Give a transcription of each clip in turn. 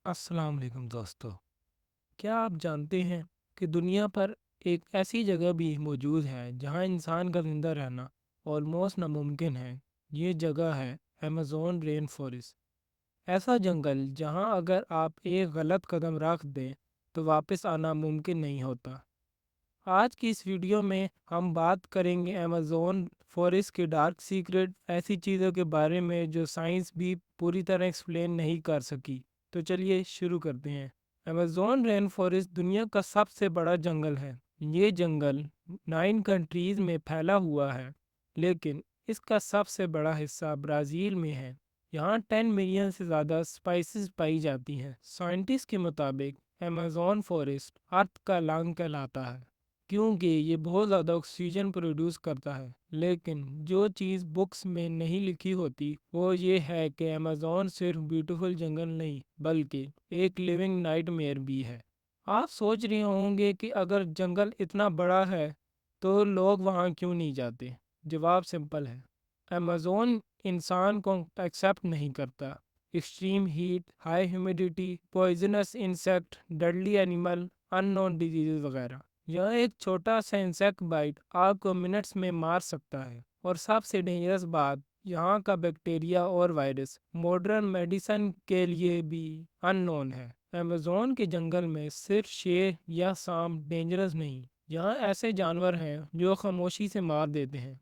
अस्सलाम वालेकुम दोस्तों। क्या आप जानते हैं कि दुनिया पर एक ऐसी जगह भी मौजूद है जहां इंसान का ज़िंदा रहना ऑलमोस्ट नामुमकिन है। ये जगह है अमेज़न रेन फॉरेस्ट। ऐसा जंगल जहां अगर आप एक गलत कदम रख दें तो वापस आना मुमकिन नहीं होता। आज की इस वीडियो में हम बात करेंगे अमेज़न फॉरेस्ट के डार्क सीक्रेट, ऐसी चीज़ों के बारे में जो साइंस भी पूरी तरह एक्सप्लेन नहीं कर सकी। तो चलिए शुरू करते हैं। अमेज़न रेन फॉरेस्ट दुनिया का सबसे बड़ा जंगल है। ये जंगल 9 कंट्रीज़ में फैला हुआ है, लेकिन इसका सबसे बड़ा हिस्सा ब्राज़ील में है। यहाँ 10 मिलियन से ज़्यादा स्पाइसेस पाई जाती हैं। साइंटिस्ट के मुताबिक अमेज़न फॉरेस्ट अर्थ का लंग कहलाता है, क्योंकि ये बहुत ज़्यादा ऑक्सीजन प्रोड्यूस करता है। लेकिन जो चीज़ बुक्स में नहीं लिखी होती वो ये है कि अमेज़न सिर्फ ब्यूटीफुल जंगल नहीं बल्कि एक लिविंग नाइटमेयर भी है। आप सोच रहे होंगे कि अगर जंगल इतना बड़ा है तो लोग वहाँ क्यों नहीं जाते। जवाब सिंपल है, अमेज़न इंसान को एक्सेप्ट नहीं करता। Extreme heat, high humidity, poisonous insect, deadly animal, unknown disease वगैरह। यह एक छोटा सा इंसेक्ट बाइट आपको मिनट्स में मार सकता है। और सबसे डेंजरस बात, यहाँ का बैक्टीरिया और वायरस मॉडर्न मेडिसिन के लिए भी अननोन है। अमेज़न के जंगल में सिर्फ शेर या सांप डेंजरस नहीं, यहाँ ऐसे जानवर हैं जो खामोशी से मार देते हैं।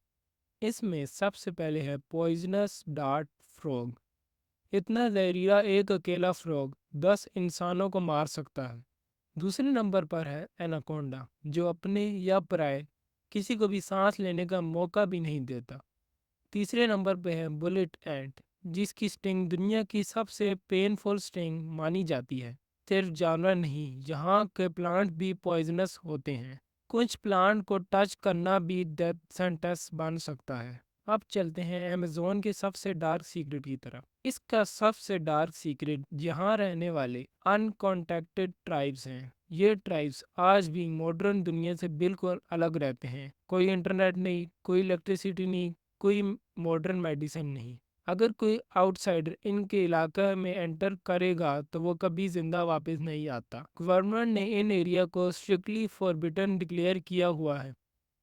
इसमें सबसे पहले है पॉइजनस डार्ट फ्रॉग। इतना जहरीला एक अकेला फ्रॉग 10 इंसानों को मार सकता है। दूसरे नंबर पर है एनाकोंडा, जो अपने या पराये किसी को भी सांस लेने का मौका भी नहीं देता। तीसरे नंबर पे है बुलेट एंट, जिसकी स्टिंग दुनिया की सबसे पेनफुल स्टिंग मानी जाती है। सिर्फ जानवर नहीं, यहाँ के प्लांट भी पॉइजनस होते हैं। कुछ प्लांट को टच करना भी डेथ सेंटेंस बन सकता है। अब चलते हैं अमेज़न के सबसे डार्क सीक्रेट की तरफ। इसका सबसे डार्क सीक्रेट यहाँ रहने वाले अनकॉन्टेक्टेड ट्राइब्स हैं। ये ट्राइब्स आज भी मॉडर्न दुनिया से बिल्कुल अलग रहते हैं। कोई इंटरनेट नहीं, कोई इलेक्ट्रिसिटी नहीं, कोई मॉडर्न मेडिसिन नहीं। अगर कोई आउटसाइडर इनके इलाके में एंटर करेगा तो वो कभी जिंदा वापस नहीं आता। गवर्नमेंट ने इन एरिया को स्ट्रिक्टली फॉरबिडन डिक्लेयर किया हुआ है।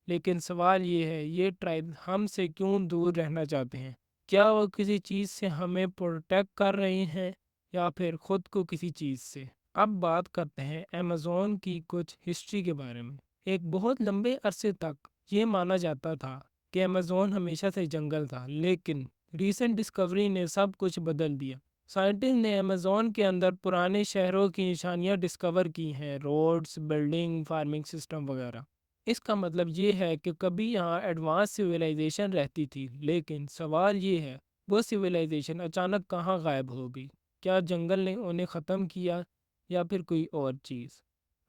लेकिन सवाल ये है, ये ट्राइब हमसे क्यों दूर रहना चाहते हैं? क्या वो किसी चीज़ से हमें प्रोटेक्ट कर रहे हैं या फिर खुद को किसी चीज़ से? अब बात करते हैं अमेज़न की कुछ हिस्ट्री के बारे में। एक बहुत लंबे अरसे तक ये माना जाता था कि अमेज़न हमेशा से जंगल था, लेकिन रीसेंट डिस्कवरी ने सब कुछ बदल दिया। साइंटिस्ट ने अमेज़न के अंदर पुराने शहरों की निशानियां डिस्कवर की हैं, रोड्स, बिल्डिंग, फार्मिंग सिस्टम वगैरह। इसका मतलब ये है कि कभी यहाँ एडवांस सिविलाइजेशन रहती थी, लेकिन सवाल ये है, वो सिविलाइजेशन अचानक कहाँ गायब हो गई? क्या जंगल ने उन्हें ख़त्म किया या फिर कोई और चीज़?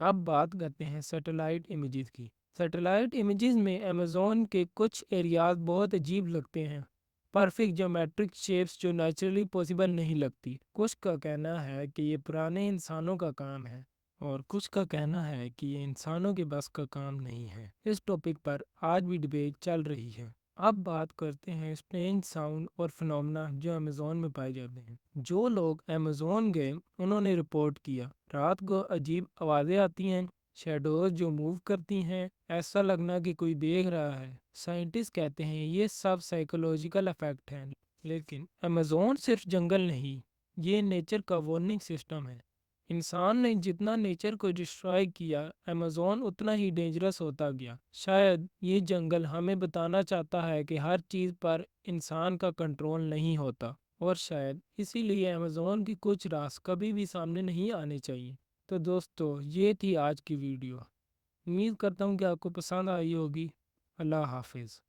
अब बात करते हैं सैटेलाइट इमेजेस की। सैटेलाइट इमेजेस में अमेज़न के कुछ एरियाज बहुत अजीब लगते हैं। परफेक्ट ज्योमेट्रिक शेप्स जो नेचुरली पॉसिबल नहीं लगती। कुछ का कहना है कि ये पुराने इंसानों का काम है और कुछ का कहना है कि ये इंसानों के बस का काम नहीं है। इस टॉपिक पर आज भी डिबेट चल रही है। अब बात करते हैं स्ट्रेंज साउंड और फिनोमेना जो अमेज़न में पाए जाते हैं। जो लोग अमेज़न गए उन्होंने रिपोर्ट किया, रात को अजीब आवाज़ें आती हैं, शेडोज जो मूव करती हैं, ऐसा लगना कि कोई देख रहा है। साइंटिस्ट कहते हैं ये सब साइकोलॉजिकल इफेक्ट हैं। लेकिन अमेज़न सिर्फ जंगल नहीं, ये नेचर का वार्निंग सिस्टम है। इंसान ने जितना नेचर को डिस्ट्रॉय किया, अमेज़न उतना ही डेंजरस होता गया। शायद ये जंगल हमें बताना चाहता है कि हर चीज़ पर इंसान का कंट्रोल नहीं होता, और शायद इसीलिए अमेज़न की कुछ राज कभी भी सामने नहीं आने चाहिए। तो दोस्तों, ये थी आज की वीडियो। उम्मीद करता हूँ कि आपको पसंद आई होगी। अल्लाह हाफिज़।